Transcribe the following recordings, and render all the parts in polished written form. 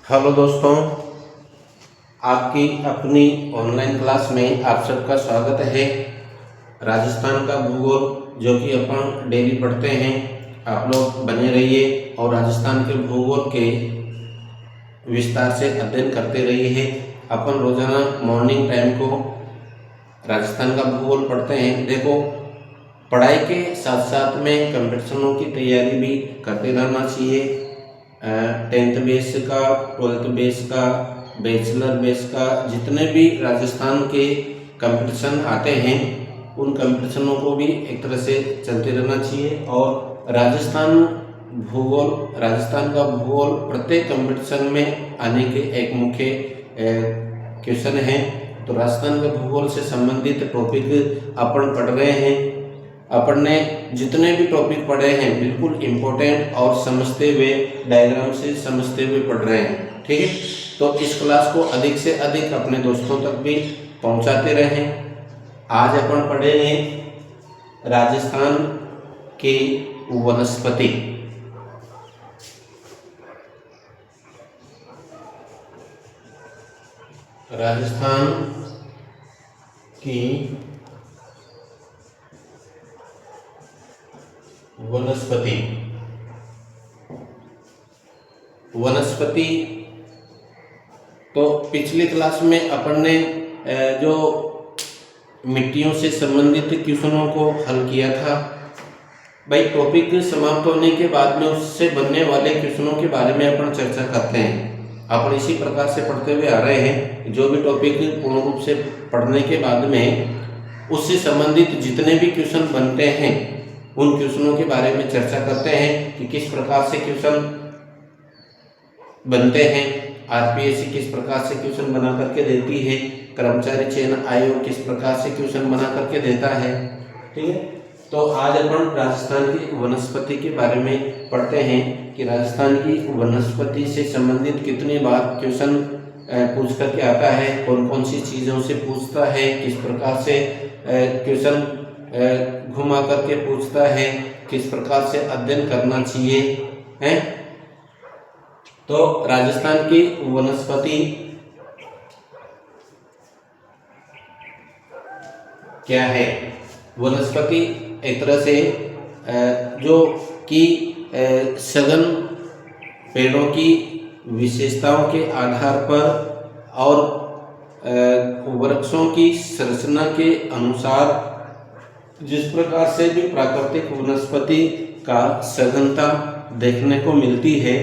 Hello दोस्तों, आपकी अपनी ऑनलाइन क्लास में आप सबका स्वागत है। राजस्थान का भूगोल जो कि अपन डेली पढ़ते हैं, आप लोग बने रहिए और राजस्थान के भूगोल के विस्तार से अध्ययन करते रहिए। अपन रोजाना मॉर्निंग टाइम को राजस्थान का भूगोल पढ़ते हैं। देखो, पढ़ाई के साथ साथ में कंपटीशनों की तैयारी भी करते रहना चाहिए। 10th बेस का, 12th बेस का, बैचलर बेस का, जितने भी राजस्थान के कंपटीशन आते हैं उन कंपटीशनों को भी एक तरह से चलते रहना चाहिए। और राजस्थान का भूगोल प्रत्येक कंपटीशन में आने के एक मुख्य क्वेश्चन है। तो राजस्थान के भूगोल से संबंधित टॉपिक अपन पढ़ रहे हैं। अपन ने जितने भी टॉपिक पढ़े हैं बिल्कुल इम्पोर्टेंट और समझते हुए, डायग्राम से समझते हुए पढ़ रहे हैं। ठीक है, तो इस क्लास को अधिक से अधिक अपने दोस्तों तक भी पहुंचाते रहें। आज अपन पढ़ेंगे राजस्थान की वनस्पति। राजस्थान की वनस्पति तो पिछली क्लास में अपन ने जो मिट्टियों से संबंधित क्वेश्चनों को हल किया था। भाई, टॉपिक समाप्त होने के बाद में उससे बनने वाले क्वेश्चनों के बारे में अपन चर्चा करते हैं। अपन इसी प्रकार से पढ़ते हुए आ रहे हैं। जो भी टॉपिक पूर्ण रूप से पढ़ने के बाद में उससे संबंधित जितने भी क्वेश्चन बनते हैं उन क्वेश्चनों के बारे में चर्चा करते हैं कि किस प्रकार से क्वेश्चन बनते हैं, आरपीएससी किस प्रकार से क्वेश्चन बना करके देती है, कर्मचारी चयन आयोग किस प्रकार से क्वेश्चन बना करके देता है। ठीक है, तो आज अपन राजस्थान की वनस्पति के बारे में पढ़ते हैं कि राजस्थान की वनस्पति से संबंधित कितनी बार क्वेश्चन पूछ करके आता है, कौन कौन सी चीज़ों से पूछता है, किस प्रकार से क्वेश्चन घुमा करके पूछता है, किस प्रकार से अध्ययन करना चाहिए है। तो राजस्थान की वनस्पति क्या है? वनस्पति एक तरह से जो कि सघन पेड़ों की विशेषताओं के आधार पर और वृक्षों की संरचना के अनुसार जिस प्रकार से भी प्राकृतिक वनस्पति का सघनता देखने को मिलती है,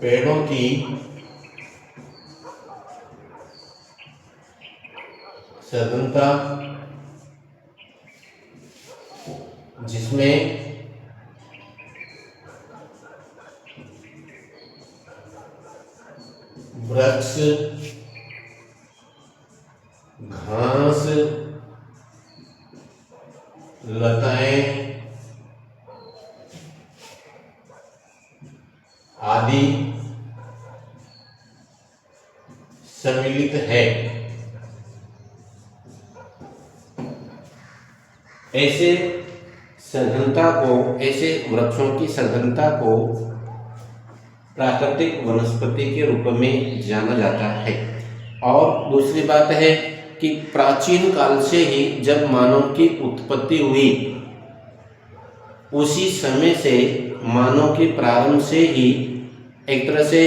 पेड़ों की सघनता जिसमें वृक्ष, घास, लताएं आदि सम्मिलित है। ऐसे वृक्षों की सघनता को प्राकृतिक वनस्पति के रूप में जाना जाता है। और दूसरी बात है कि प्राचीन काल से ही जब मानव की उत्पत्ति हुई, उसी समय से मानव के प्रारंभ से ही एक तरह से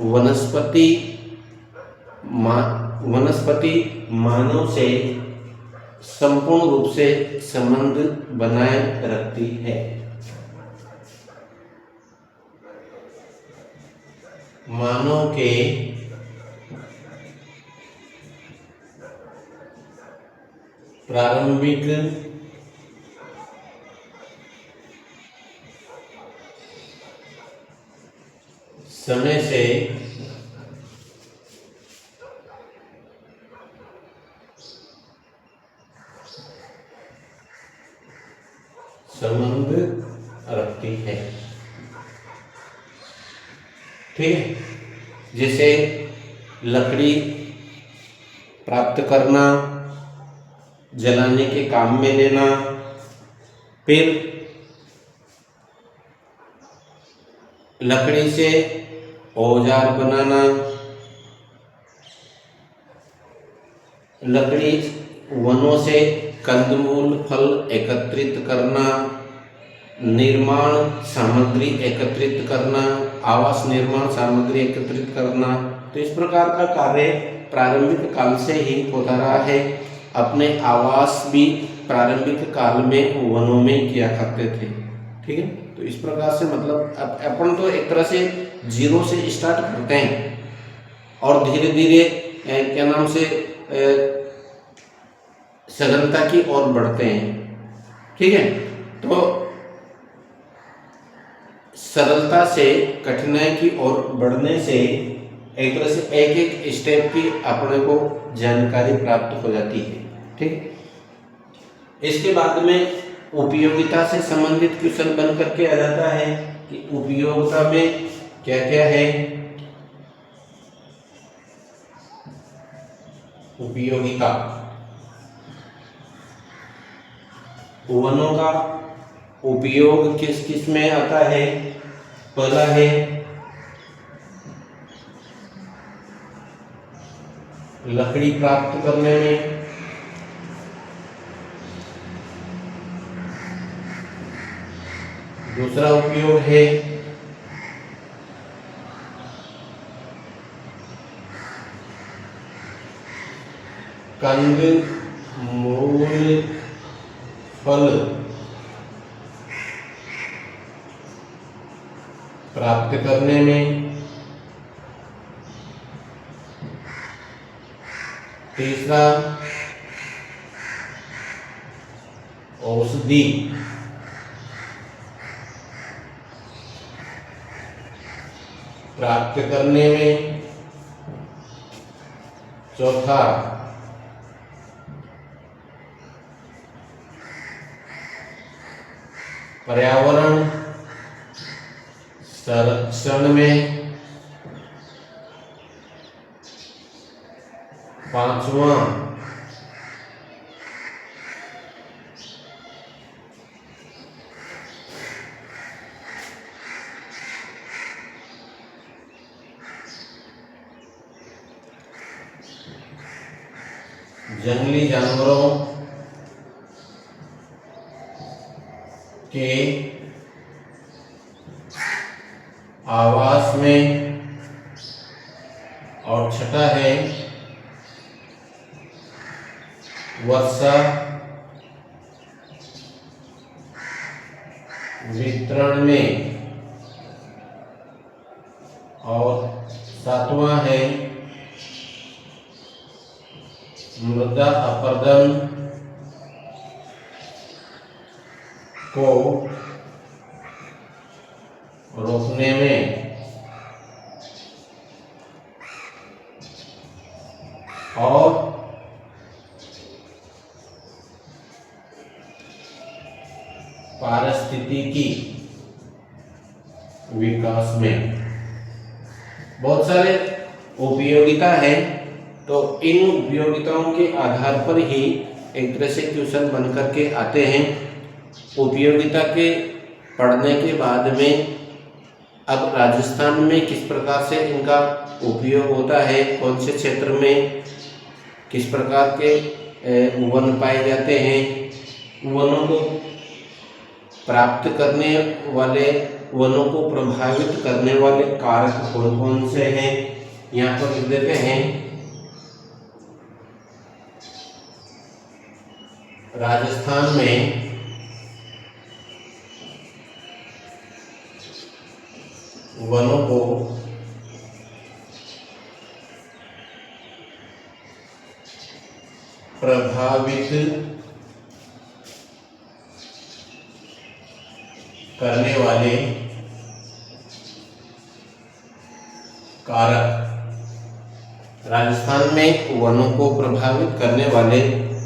वनस्पति मानव से संपूर्ण रूप से संबंध बनाए रखती है। मानव के प्रारंभिक समय से संबंध रखती है। ठीक है, जैसे लकड़ी प्राप्त करना, जलाने के काम में लेना, फिर लकड़ी से औजार बनाना, लकड़ी वनों से कंदमूल फल एकत्रित करना, निर्माण सामग्री एकत्रित करना, आवास निर्माण सामग्री एकत्रित करना। तो इस प्रकार का कार्य प्रारंभिक काल से ही होता रहा है। अपने आवास भी प्रारंभिक काल में वनों में किया करते थे। ठीक है, तो इस प्रकार से मतलब अपन तो एक तरह से जीरो से स्टार्ट करते हैं और धीरे धीरे क्या नाम से सघनता की ओर बढ़ते हैं। ठीक है, तो सरलता से कठिनाई की ओर बढ़ने से एक तरह से एक एक स्टेप की अपने को जानकारी प्राप्त हो जाती है। ठीक, इसके बाद में उपयोगिता से संबंधित क्वेश्चन बन करके आ जाता है कि उपयोगिता में क्या क्या है। उपयोगिता, वनों का उपयोग किस किस में आता है। पहला है लकड़ी प्राप्त करने में, दूसरा उपयोग है कंदमूल फल प्राप्त करने में, तीसरा औषधि प्राप्त करने में, चौथा पर्यावरण संरक्षण में, पांचवा जंगली जानवरों के आवास में, और छठा है वर्षा वितरण में, और सातवां है मृदा अपरदन को रोकने में, और पारिस्थितिकी विकास में। बहुत सारे उपयोगिता है, तो इन उपयोगिताओं के आधार पर ही एक तरह से क्वेश्चन बन करके आते हैं। उपयोगिता के पढ़ने के बाद में अब राजस्थान में किस प्रकार से इनका उपयोग होता है, कौन से क्षेत्र में किस प्रकार के वन पाए जाते हैं, वनों को प्राप्त करने वाले, वनों को प्रभावित करने वाले कारक कौन कौन से हैं, यहाँ पर लिख देते हैं। राजस्थान में वनों को प्रभावित करने वाले कारक, राजस्थान में वनों को प्रभावित करने वाले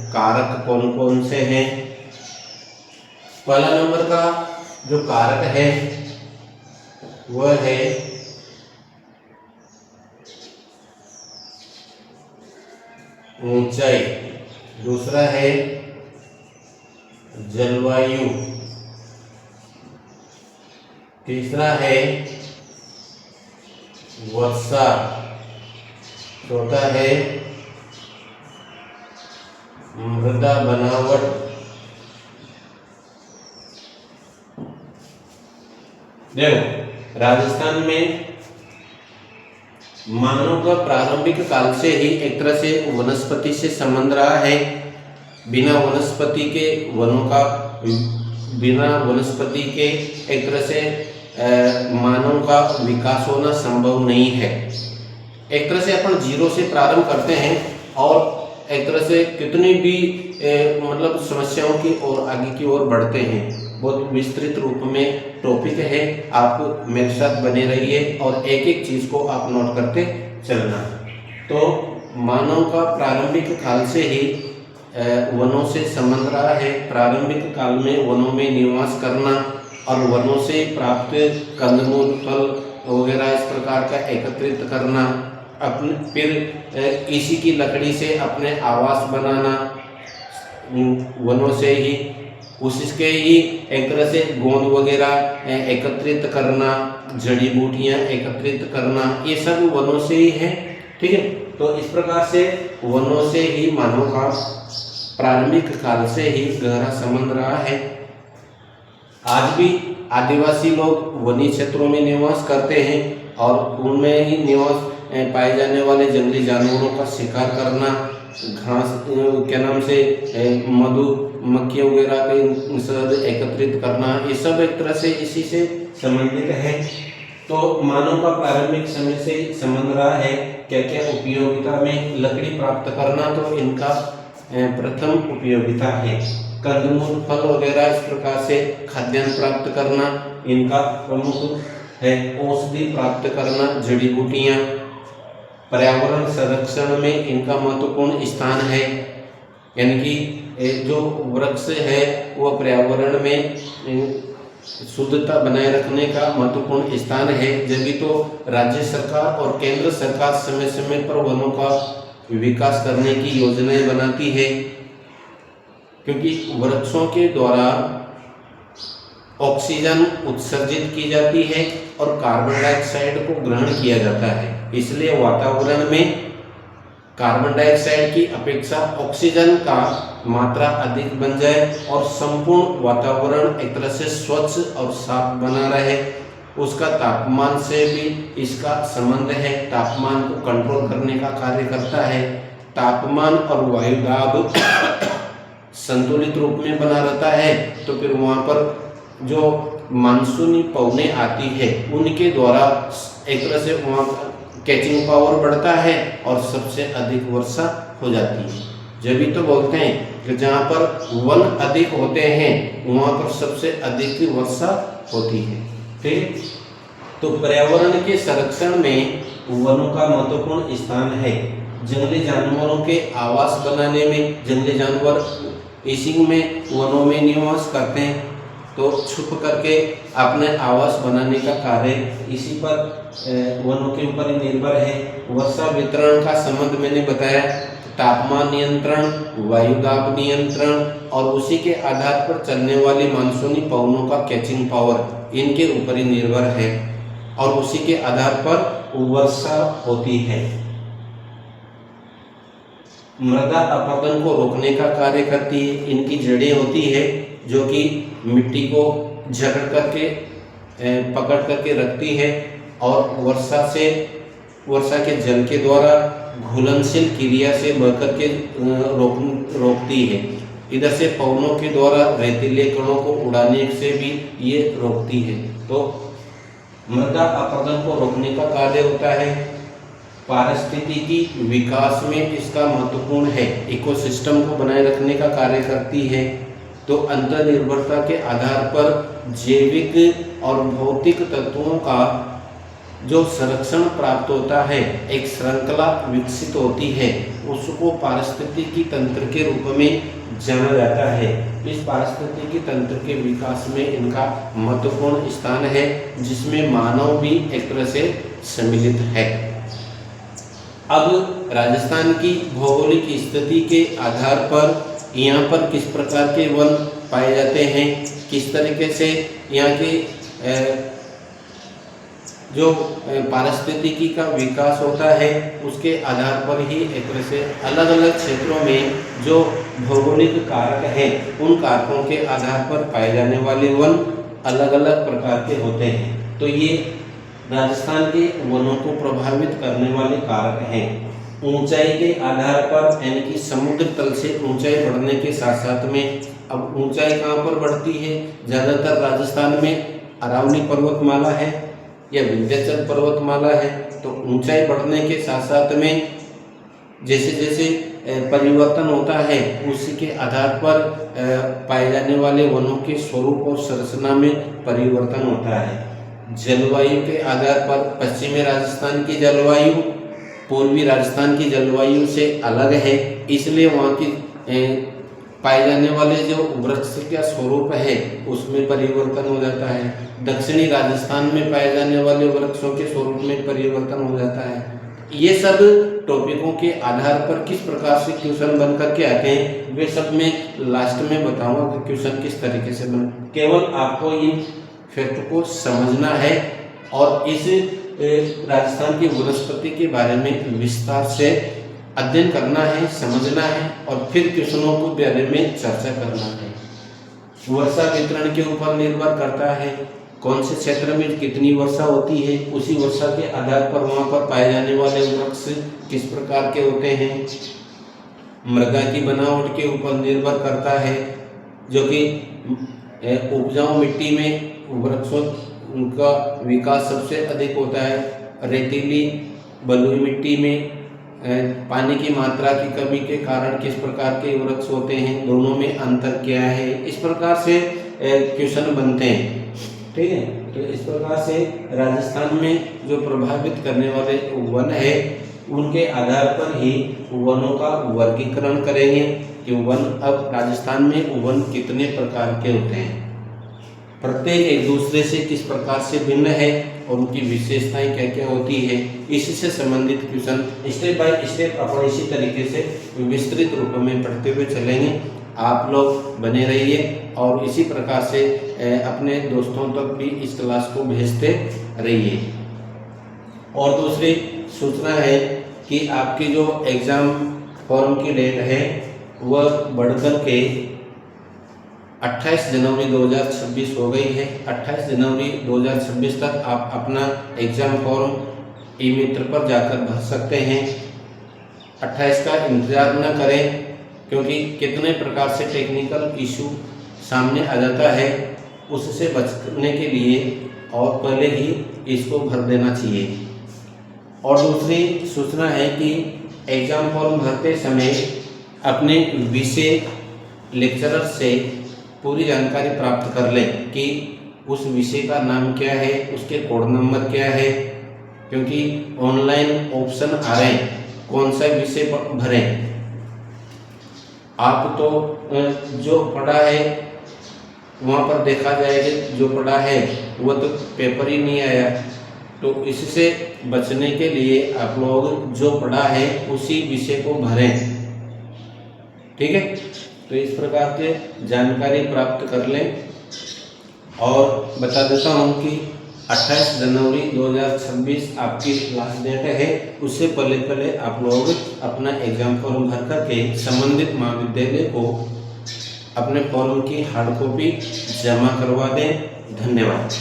कारक कौन कौन से हैं। पहला नंबर का जो कारक है वह है ऊंचाई, दूसरा है जलवायु, तीसरा है वर्षा, चौथा है मृदा बनावट, देखो राजस्थान में मानव का प्रारंभिक काल से ही एक तरह से वनस्पति से संबंध रहा है। बिना वनस्पति के एक तरह से मानव का विकास होना संभव नहीं है। एक तरह से अपन जीरो से प्रारंभ करते हैं और एक तरह से कितनी भी मतलब समस्याओं की ओर आगे की ओर बढ़ते हैं। बहुत विस्तृत रूप में टॉपिक है, आप मेरे साथ बने रहिए और एक एक चीज को आप नोट करते चलना। तो मानव का प्रारंभिक काल से ही वनों से संबंध रहा है। प्रारंभिक काल में वनों में निवास करना और वनों से प्राप्त कंदमूल, फल वगैरह इस प्रकार का एकत्रित करना, अपने फिर इसी की लकड़ी से अपने आवास बनाना, वनों से ही उसके ही एक तरह से गोंद वगैरह एकत्रित करना, जड़ी बूटियां एकत्रित करना, ये सब वनों से ही है। ठीक है, तो इस प्रकार से वनों से ही मानव का प्रारंभिक काल से ही गहरा संबंध रहा है। आज भी आदिवासी लोग वनी क्षेत्रों में निवास करते हैं और उनमें ही निवास पाए जाने वाले जंगली जानवरों का शिकार करना, घास क्या नाम से मधुमक्खी वगैरह के शहद एकत्रित करना, ये सब एक तरह से इसी से संबंधित है। तो मानव का प्रारंभिक समय से संबंध रहा है। क्या क्या उपयोगिता में लकड़ी प्राप्त करना, तो इनका प्रथम उपयोगिता है। कंदमूल, फल वगैरह इस प्रकार से खाद्यान्न प्राप्त करना इनका प्रमुख है। औषधि प्राप्त करना, जड़ी बूटियां, पर्यावरण संरक्षण में इनका महत्वपूर्ण स्थान है। यानी कि जो वृक्ष है वह पर्यावरण में शुद्धता बनाए रखने का महत्वपूर्ण स्थान है। जब तो राज्य सरकार और केंद्र सरकार समय समय पर वनों का विकास करने की योजनाएं बनाती है, क्योंकि वृक्षों के द्वारा ऑक्सीजन उत्सर्जित की जाती है और कार्बन डाइऑक्साइड को ग्रहण किया जाता है। इसलिए वातावरण में कार्बन डाइऑक्साइड की अपेक्षा ऑक्सीजन का मात्रा अधिक बन जाए और संपूर्ण वातावरण एक तरह से स्वच्छ और साफ बना रहे। उसका तापमान से भी इसका संबंध है, तापमान को कंट्रोल करने का कार्य करता है। तापमान और वायु दाब संतुलित रूप में बना रहता है तो फिर वहाँ पर जो मानसूनी पवनें आती है उनके द्वारा एक तरह से वहाँ कैचिंग पावर बढ़ता है और सबसे अधिक वर्षा हो जाती है। जब भी तो बोलते हैं कि जहाँ पर वन अधिक होते हैं वहाँ पर सबसे अधिक वर्षा होती है। ठीक, तो पर्यावरण के संरक्षण में वनों का महत्वपूर्ण स्थान है। जंगली जानवरों के आवास बनाने में, जंगली जानवर इसी में वनों में निवास करते हैं तो छुप करके अपने आवास बनाने का कार्य इसी पर वनों के ऊपर ही निर्भर है। वर्षा वितरण का संबंध मैंने बताया, तापमान नियंत्रण, वायु दाब नियंत्रण और उसी के आधार पर चलने वाली मानसूनी पवनों का कैचिंग पावर इनके ऊपर ही निर्भर है और उसी के आधार पर वर्षा होती है। मृदा अपरदन को रोकने का कार्य करती है। इनकी जड़ें होती है जो कि मिट्टी को जकड़ करके पकड़ करके रखती है और वर्षा के जल के द्वारा घुलनशील क्रिया से बह करके रोकती है। इधर से पवनों के द्वारा रेतीले कणों को उड़ाने से भी ये रोकती है। तो मृदा अपरदन को रोकने का कार्य होता है। पारिस्थितिकी विकास में इसका महत्वपूर्ण है, इकोसिस्टम को बनाए रखने का कार्य करती है। तो अंतर्निर्भरता के आधार पर जैविक और भौतिक तत्वों का जो संरक्षण प्राप्त होता है, एक श्रृंखला विकसित होती है, उसको पारिस्थितिकी तंत्र के रूप में जाना जाता है। इस पारिस्थितिकी तंत्र के विकास में इनका महत्वपूर्ण स्थान है, जिसमें मानव भी एक तरह से सम्मिलित है। अब राजस्थान की भौगोलिक स्थिति के आधार पर यहाँ पर किस प्रकार के वन पाए जाते हैं, किस तरीके से यहाँ के जो पारिस्थितिकी का विकास होता है उसके आधार पर ही एक तरह से अलग अलग क्षेत्रों में जो भौगोलिक कारक हैं उन कारकों के आधार पर पाए जाने वाले वन अलग अलग प्रकार के होते हैं। तो ये राजस्थान के वनों को प्रभावित करने वाले कारक हैं। ऊंचाई के आधार पर यानी कि समुद्र तल से ऊंचाई बढ़ने के साथ साथ में, अब ऊंचाई कहाँ पर बढ़ती है, ज़्यादातर राजस्थान में अरावली पर्वतमाला है या विंध्याचल पर्वतमाला है। तो ऊंचाई बढ़ने के साथ साथ में जैसे जैसे परिवर्तन होता है उसी के आधार पर पाए जाने वाले वनों के स्वरूप और संरचना में परिवर्तन होता है। जलवायु के आधार पर पश्चिमी राजस्थान की जलवायु पूर्वी राजस्थान की जलवायु से अलग है, इसलिए वहाँ की पाए जाने वाले जो वृक्ष का स्वरूप है उसमें परिवर्तन हो जाता है। दक्षिणी राजस्थान में पाए जाने वाले वृक्षों के स्वरूप में परिवर्तन हो जाता है। ये सब टॉपिकों के आधार पर किस प्रकार से क्वेश्चन बन करके आते हैं वे सब मैं लास्ट में बताऊंगा कि क्वेश्चन किस तरीके से बन। केवल आपको इन फैक्ट को समझना है और इस राजस्थान की वनस्पति के बारे में विस्तार से अध्ययन करना है, समझना है और फिर क्वेश्चनों के बारे में चर्चा करना है। वर्षा वितरण के ऊपर निर्भर करता है, कौन से क्षेत्र में कितनी वर्षा होती है, उसी वर्षा के आधार पर वहाँ पर पाए जाने वाले वृक्ष किस प्रकार के होते हैं। मृदा की बनावट के ऊपर निर्भर करता है, जो कि उपजाऊ मिट्टी में वृक्षों उनका विकास सबसे अधिक होता है। रेतीली बलुई मिट्टी में पानी की मात्रा की कमी के कारण किस प्रकार के वृक्ष होते हैं, दोनों में अंतर क्या है, इस प्रकार से क्वेश्चन बनते हैं। ठीक है, तो इस प्रकार से राजस्थान में जो प्रभावित करने वाले वन है उनके आधार पर ही वनों का वर्गीकरण करेंगे कि वन अब राजस्थान में वन कितने प्रकार के होते हैं, प्रत्येक एक दूसरे से किस प्रकार से भिन्न है और उनकी विशेषताएं क्या क्या होती है। इससे संबंधित क्वेश्चन स्टेप बाय स्टेप अपन इसी तरीके से विस्तृत रूप में पढ़ते हुए चलेंगे। आप लोग बने रहिए और इसी प्रकार से अपने दोस्तों तक भी इस क्लास को भेजते रहिए। और दूसरी सूचना है कि आपकी जो एग्ज़ाम फॉर्म की डेट है वह बढ़कर के 28 जनवरी 2026 हो गई है। 28 जनवरी 2026 तक आप अपना एग्ज़ाम फॉर्म ई-मित्र पर जाकर भर सकते हैं। 28 का इंतज़ार न करें, क्योंकि कितने प्रकार से टेक्निकल इशू सामने आ जाता है, उससे बचने के लिए और पहले ही इसको भर देना चाहिए। और दूसरी सूचना है कि एग्ज़ाम फॉर्म भरते समय अपने विषय लेक्चरर से पूरी जानकारी प्राप्त कर लें कि उस विषय का नाम क्या है, उसके कोड नंबर क्या है, क्योंकि ऑनलाइन ऑप्शन आ रहे हैं कौन सा विषय भरें। आप तो जो पढ़ा है वहाँ पर देखा जाएगा, जो पढ़ा है वो तो पेपर ही नहीं आया, तो इससे बचने के लिए आप लोग जो पढ़ा है उसी विषय को भरें। ठीक है, तो इस प्रकार के जानकारी प्राप्त कर लें। और बता देता हूँ कि 28 जनवरी 2026 आपकी लास्ट डेट है, उससे पहले आप लोग अपना एग्ज़ाम फॉर्म भर करके संबंधित महाविद्यालय को अपने फॉर्म की हार्ड कॉपी जमा करवा दें। धन्यवाद।